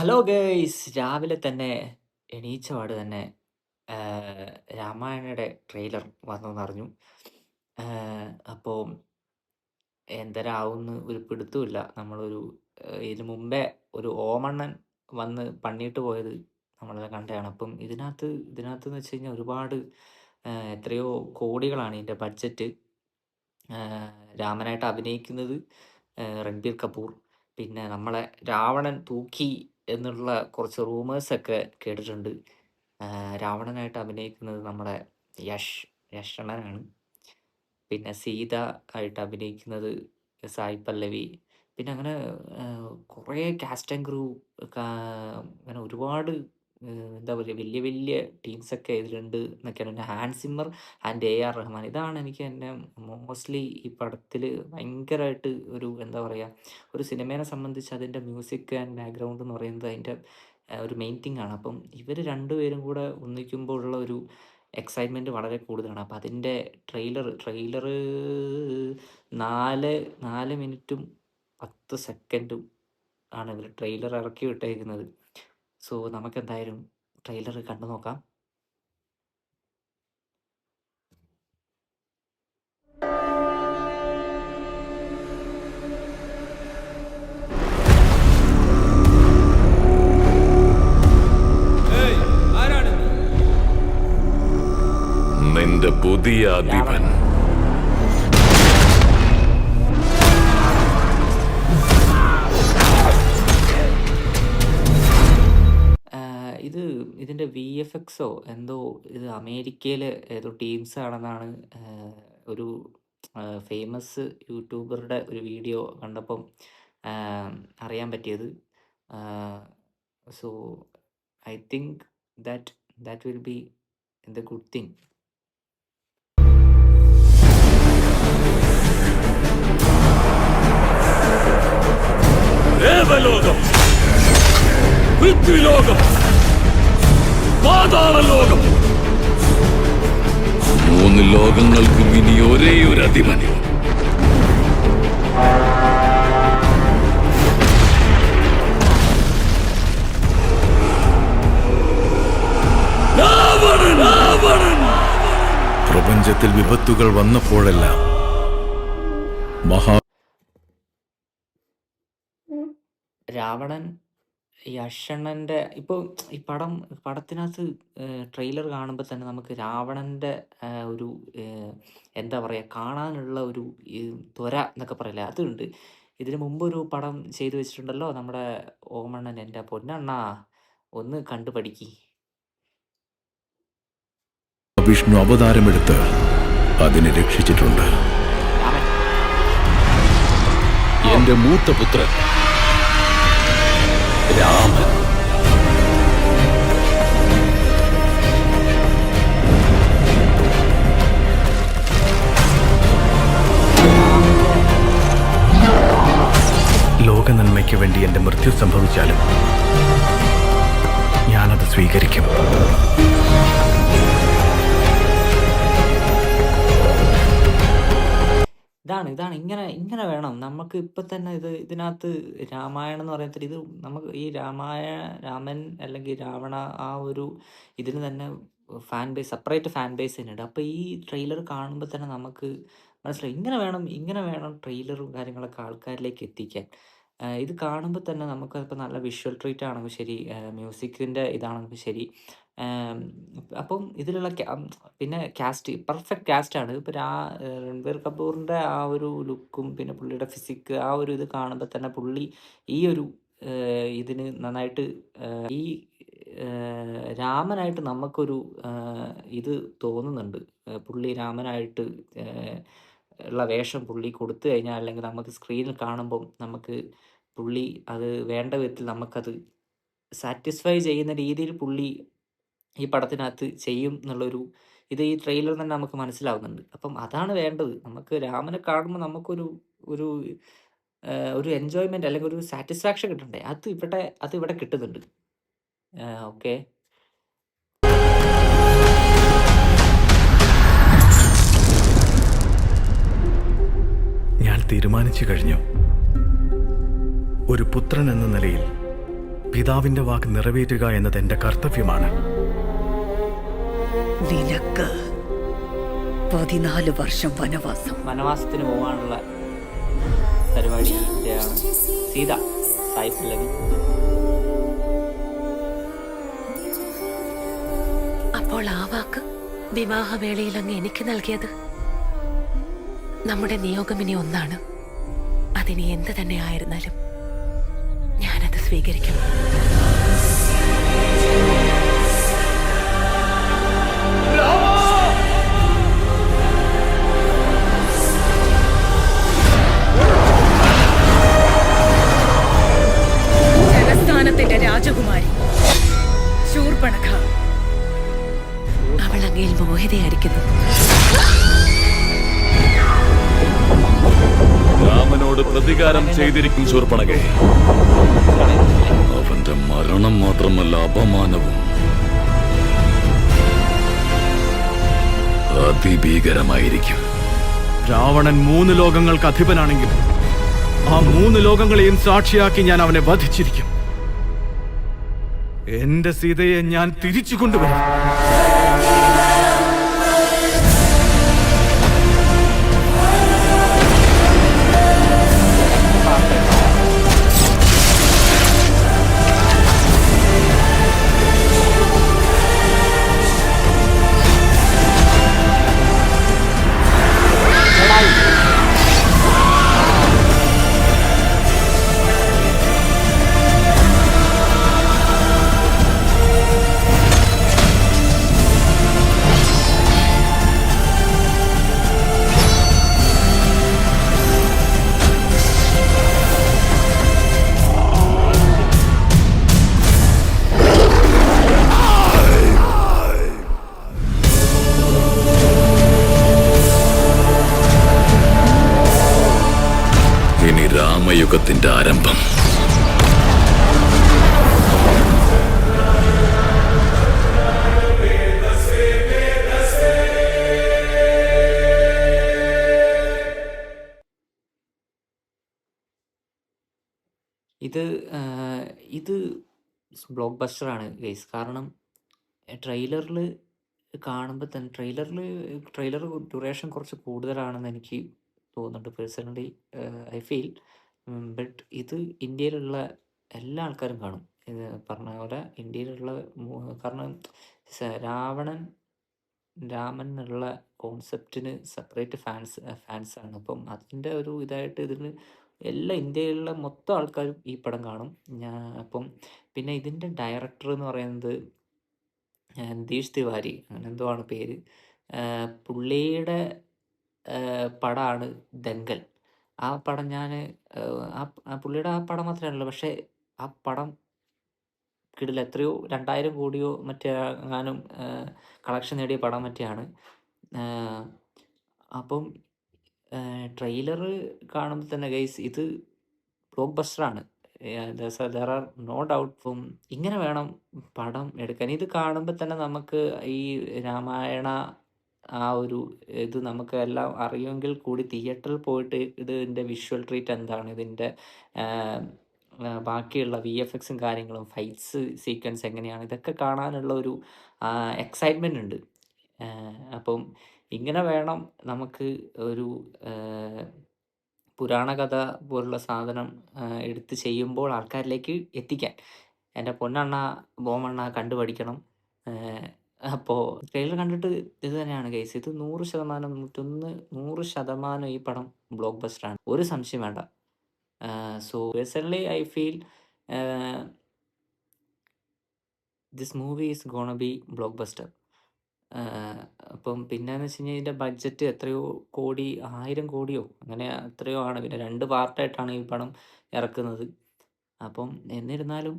Hello guys! രാവിലെ തന്നെ എണീച്ചപാട് തന്നെ രാമായണയുടെ ട്രെയിലർ വന്നൂന്നറിഞ്ഞു. അപ്പോൾ എന്തരാവുംന്ന് ഒരു പിടുത്തവുമില്ല. നമ്മളൊരു ഇതിന് മുമ്പേ ഒരു ഓമണ്ണൻ വന്ന് പണിയിട്ട് പോയത് നമ്മളെല്ലാം കണ്ടതാണ്. അപ്പം ഇതിനകത്ത്ന്ന് വെച്ച് കഴിഞ്ഞാൽ ഒരുപാട് എത്രയോ കോടികളാണ് ഇതിൻ്റെ ബഡ്ജറ്റ്. രാമനായിട്ട് അഭിനയിക്കുന്നത് രൺബീർ കപൂർ. പിന്നെ നമ്മളെ രാവണൻ തൂക്കി എന്നുള്ള കുറച്ച് റൂമേഴ്സൊക്കെ കേട്ടിട്ടുണ്ട്. രാവണനായിട്ട് അഭിനയിക്കുന്നത് നമ്മുടെ യഷ് അണ്ണനാണ്. പിന്നെ സീത ആയിട്ട് അഭിനയിക്കുന്നത് സായ് പല്ലവി. പിന്നെ അങ്ങനെ കുറേ കാസ്റ്റ് ആൻഡ് ക്രൂ അങ്ങനെ ഒരുപാട് എന്താ പറയുക, വലിയ വലിയ ടീംസൊക്കെ ഇതിലുണ്ട് എന്നൊക്കെയാണ്. പിന്നെ Hans Zimmer and AR Rahman. ഇതാണ് എനിക്ക് എന്നെ മോസ്റ്റ്ലി ഈ പടത്തിൽ ഭയങ്കരമായിട്ട് ഒരു എന്താ പറയുക, ഒരു സിനിമേനെ സംബന്ധിച്ച് അതിൻ്റെ മ്യൂസിക് ആൻഡ് ബാക്ക്ഗ്രൗണ്ട് എന്ന് പറയുന്നത് അതിൻ്റെ ഒരു മെയിൻ തിങ് ആണ്. അപ്പം ഇവർ രണ്ടുപേരും കൂടെ ഒന്നിക്കുമ്പോൾ ഉള്ള ഒരു എക്സൈറ്റ്മെൻറ്റ് വളരെ കൂടുതലാണ്. അപ്പം അതിൻ്റെ ട്രെയിലർ 4 മിനിറ്റും 10 സെക്കൻഡും ആണ് ഇവർ ട്രെയിലർ ഇറക്കി വിട്ടേക്കുന്നത്. സോ നമുക്കെന്തായാലും ട്രെയിലർ കണ്ടു നോക്കാം. നിന്റെ പുതിയ അധിപൻ. ഇതിൻ്റെ VFX എന്തോ ഇത് അമേരിക്കയിൽ ഏതോ ടീംസ് ആണെന്നാണ് ഒരു ഫേമസ് യൂട്യൂബറുടെ ഒരു വീഡിയോ കണ്ടപ്പം അറിയാൻ പറ്റിയത്. So I think that will be the good thing. Devalokam, പൃഥ്വിലോകം, പാതാളലോകം, 3 ലോകങ്ങൾക്കും ഇനി ഒരേ ഒരു അധിപൻ. പ്രപഞ്ചത്തിൽ വിപത്തുകൾ വന്നപ്പോഴെല്ലാം രാവണൻ യഷണ്ണൻ്റെ ഇപ്പോൾ ഈ പടത്തിനകത്ത് ട്രെയിലർ കാണുമ്പോൾ തന്നെ നമുക്ക് രാവണൻ്റെ ഒരു എന്താ പറയുക, കാണാനുള്ള ഒരു ത്വര എന്നൊക്കെ പറയില്ല, അതുണ്ട്. ഇതിനു മുമ്പൊരു പടം ചെയ്തു വെച്ചിട്ടുണ്ടല്ലോ നമ്മുടെ ഓമണ്ണൻ. എൻ്റെ പൊന്നണ്ണാ, ഒന്ന് കണ്ടു പഠിക്കി. വിഷ്ണു അവതാരമെടുത്ത് അതിനെ രക്ഷിച്ചിട്ടുണ്ട്. എന്റെ മൂത്ത പുത്രൻ രാമൻ. ലോക നന്മയ്ക്ക് വേണ്ടി എന്റെ മൃത്യു സംഭവിച്ചാലും ഞാനത് സ്വീകരിക്കും. ഇതാണ് ഇങ്ങനെ വേണം നമുക്ക്. ഇപ്പം തന്നെ ഇതിനകത്ത് രാമായണം എന്ന് പറയുന്നത് ഇത് നമുക്ക് ഈ രാമൻ അല്ലെങ്കിൽ രാവണ ആ ഒരു ഇതിന് തന്നെ സെപ്പറേറ്റ് ഫാൻ ബേസ് തന്നെയുണ്ട്. അപ്പോൾ ഈ ട്രെയിലർ കാണുമ്പോൾ തന്നെ നമുക്ക് മനസ്സിലായി ഇങ്ങനെ വേണം ട്രെയിലറും കാര്യങ്ങളൊക്കെ ആൾക്കാരിലേക്ക് എത്തിക്കാൻ. ഇത് കാണുമ്പോൾ തന്നെ നമുക്കതിപ്പോൾ നല്ല വിഷ്വൽ ട്രീറ്റ് ആണെങ്കിൽ ശരി, മ്യൂസിക്കിൻ്റെ ഇതാണെങ്കിൽ ശരി, അപ്പം ഇതിലുള്ള പിന്നെ പെർഫെക്റ്റ് കാസ്റ്റാണ്. ഇപ്പോൾ രൺബീർ കപൂറിൻ്റെ ആ ഒരു ലുക്കും പിന്നെ പുള്ളിയുടെ ഫിസിക്ക് ആ ഒരു ഇത് കാണുമ്പോൾ തന്നെ പുള്ളി ഈ ഒരു ഇതിന് നന്നായിട്ട് ഈ രാമനായിട്ട് നമുക്കൊരു ഇത് തോന്നുന്നുണ്ട്. പുള്ളി രാമനായിട്ട് ഉള്ള വേഷം പുള്ളി കൊടുത്തു കഴിഞ്ഞാൽ, അല്ലെങ്കിൽ നമുക്ക് സ്ക്രീനിൽ കാണുമ്പം നമുക്ക് പുള്ളി അത് വേണ്ട വിധത്തിൽ നമുക്കത് സാറ്റിസ്ഫൈ ചെയ്യുന്ന രീതിയിൽ പുള്ളി ഈ പടത്തിനകത്ത് ചെയ്യും എന്നുള്ളൊരു ഇത് ഈ ട്രെയിലർ തന്നെ നമുക്ക് മനസ്സിലാവുന്നുണ്ട്. അപ്പം അതാണ് വേണ്ടത്. നമുക്ക് രാമനെ കാണുമ്പോൾ നമുക്കൊരു ഒരു ഒരു എൻജോയ്മെൻറ്റ് അല്ലെങ്കിൽ ഒരു സാറ്റിസ്ഫാക്ഷൻ കിട്ടണ്ടേ, അത് ഇവിടെ കിട്ടുന്നുണ്ട്. ഓക്കെ, ഞാൻ തീരുമാനിച്ചു കഴിഞ്ഞു. ഒരു പുത്രൻ എന്ന നിലയിൽ പിതാവിന്റെ വാക്ക് നിറവേറ്റുക എന്നത് എന്റെ കർത്തവ്യമാണ്. നിനക്ക് 14 വർഷം വനവാസത്തിന് പോകാനുള്ള പരിപാടിയാണ് സീത സായി പല്ലവി. അപ്പോൾ ആ വാക്ക് വിവാഹവേളയിൽ അങ്ങ് എനിക്ക് നൽകിയത്? നമ്മുടെ നിയോഗം ഇനി ഒന്നാണ്. അതിനി എന്ത് തന്നെ ആയിരുന്നാലും ഞാനത് സ്വീകരിക്കും. ജനസ്ഥാനത്തിന്റെ രാജകുമാരി ശൂർപ്പണഖ. അവൾ അങ്ങയിൽ മോഹിതയായിരിക്കുന്നു. രാമനോട് പ്രതികാരം ചെയ്തിരിക്കും ശൂർപ്പണഖേ. അവന്റെ മരണം മാത്രമല്ല, അപമാനവും അതിഭീകരമായിരിക്കും. രാവണൻ 3 ലോകങ്ങൾക്ക് അധിപനാണെങ്കിൽ ആ 3 ലോകങ്ങളെയും സാക്ഷിയാക്കി ഞാൻ അവനെ വധിച്ചിരിക്കും. എന്റെ സീതയെ ഞാൻ തിരിച്ചു കൊണ്ടുവരും. ഇനി രാമയുഗത്തിന്റെ ആരംഭം. ഇത് ഇത് ബ്ലോക്ക് ബസ്റ്ററാണ് ഗൈസ്. കാരണം ട്രെയിലറിൽ കാണുമ്പോൾ തന്നെ ട്രെയിലർ ഡ്യൂറേഷൻ കുറച്ച് കൂടുതലാണെന്ന് എനിക്ക് തോന്നുന്നുണ്ട് പേഴ്സണലി. I feel. ബട്ട് ഇത് ഇന്ത്യയിലുള്ള എല്ലാ ആൾക്കാരും കാണും. ഇത് പറഞ്ഞ പോലെ ഇന്ത്യയിലുള്ള കാരണം രാമൻ എന്നുള്ള കോൺസെപ്റ്റിന് സെപ്പറേറ്റ് ഫാൻസാണ്. അപ്പം അതിൻ്റെ ഒരു ഇതായിട്ട് ഇതിന് എല്ലാ ഇന്ത്യയിലുള്ള മൊത്തം ആൾക്കാരും ഈ പടം കാണും. അപ്പം പിന്നെ ഇതിൻ്റെ ഡയറക്ടർ എന്ന് പറയുന്നത് നിതീഷ് തിവാരി, അങ്ങനെ എന്തോ ആണ് പേര്. പുള്ളിയുടെ പടമാണ് ദംഗൽ. ആ പടം ഞാൻ പുള്ളിയുടെ ആ പടം മാത്രമല്ല, പക്ഷേ ആ പടം കിടിലം. എത്രയോ 2000 കോടിയോ മറ്റേ എങ്ങാനും കളക്ഷൻ നേടിയ പടം മറ്റെയാണ്. അപ്പം ട്രെയിലർ കാണുമ്പോൾ തന്നെ ഗൈസ് ഇത് ബ്ലോക്ക് ബസ്റ്ററാണ്. There are no doubt. ഇങ്ങനെ വേണം പടം എടുക്കാൻ. ഇത് കാണുമ്പോൾ തന്നെ നമുക്ക് ഈ രാമായണ ആ ഒരു ഇത് നമുക്ക് എല്ലാം അറിയുമെങ്കിൽ കൂടി തിയേറ്ററിൽ പോയിട്ട് ഇതിൻ്റെ വിഷ്വൽ ട്രീറ്റ് എന്താണ്, ഇതിൻ്റെ ബാക്കിയുള്ള VFXും കാര്യങ്ങളും ഫൈറ്റ്സ് സീക്വൻസ് എങ്ങനെയാണ്, ഇതൊക്കെ കാണാനുള്ള ഒരു എക്സൈറ്റ്മെൻ്റ് ഉണ്ട്. അപ്പം ഇങ്ങനെ വേണം നമുക്ക് ഒരു പുരാണ കഥ പോലുള്ള സാധനം എടുത്ത് ചെയ്യുമ്പോൾ ആൾക്കാരിലേക്ക് എത്തിക്കാൻ. എൻ്റെ പൊന്നണ്ണ ബോമണ്ണ കണ്ടു പഠിക്കണം. അപ്പോൾ ട്രെയിലർ കണ്ടിട്ട് ഇത് തന്നെയാണ് ഗൈസ്. ഇത് 100% ഈ പടം ബ്ലോക്ക് ബസ്റ്ററാണ്, ഒരു സംശയം വേണ്ട. So personally I feel this movie is gonna B block buster. അപ്പം പിന്നെയെന്ന് വെച്ച് കഴിഞ്ഞാൽ ഇതിൻ്റെ ബഡ്ജറ്റ് എത്രയോ കോടി, 1000 കോടിയോ അങ്ങനെ എത്രയോ ആണ്. പിന്നെ 2 പാർട്ടായിട്ടാണ് ഈ പടം ഇറക്കുന്നത്. അപ്പം എന്നിരുന്നാലും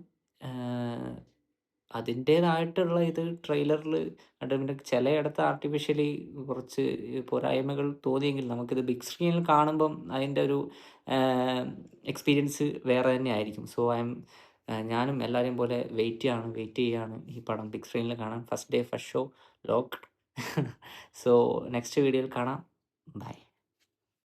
അതിൻ്റേതായിട്ടുള്ള ഇത് ട്രെയിലറിൽ കണ്ട് പിന്നെ ചിലയിടത്ത് ആർട്ടിഫിഷ്യലി കുറച്ച് പോരായ്മകൾ തോന്നിയെങ്കിൽ നമുക്കിത് ബിഗ് സ്ക്രീനിൽ കാണുമ്പം അതിൻ്റെ ഒരു എക്സ്പീരിയൻസ് വേറെ തന്നെ ആയിരിക്കും. സോ ഞാനും എല്ലാവരെയും പോലെ വെയിറ്റ് ചെയ്യാണ് ഈ പടം ബിഗ് സ്ക്രീനിൽ കാണാൻ. First day first show locked. So next വീഡിയോയിൽ കാണാം. ബൈ.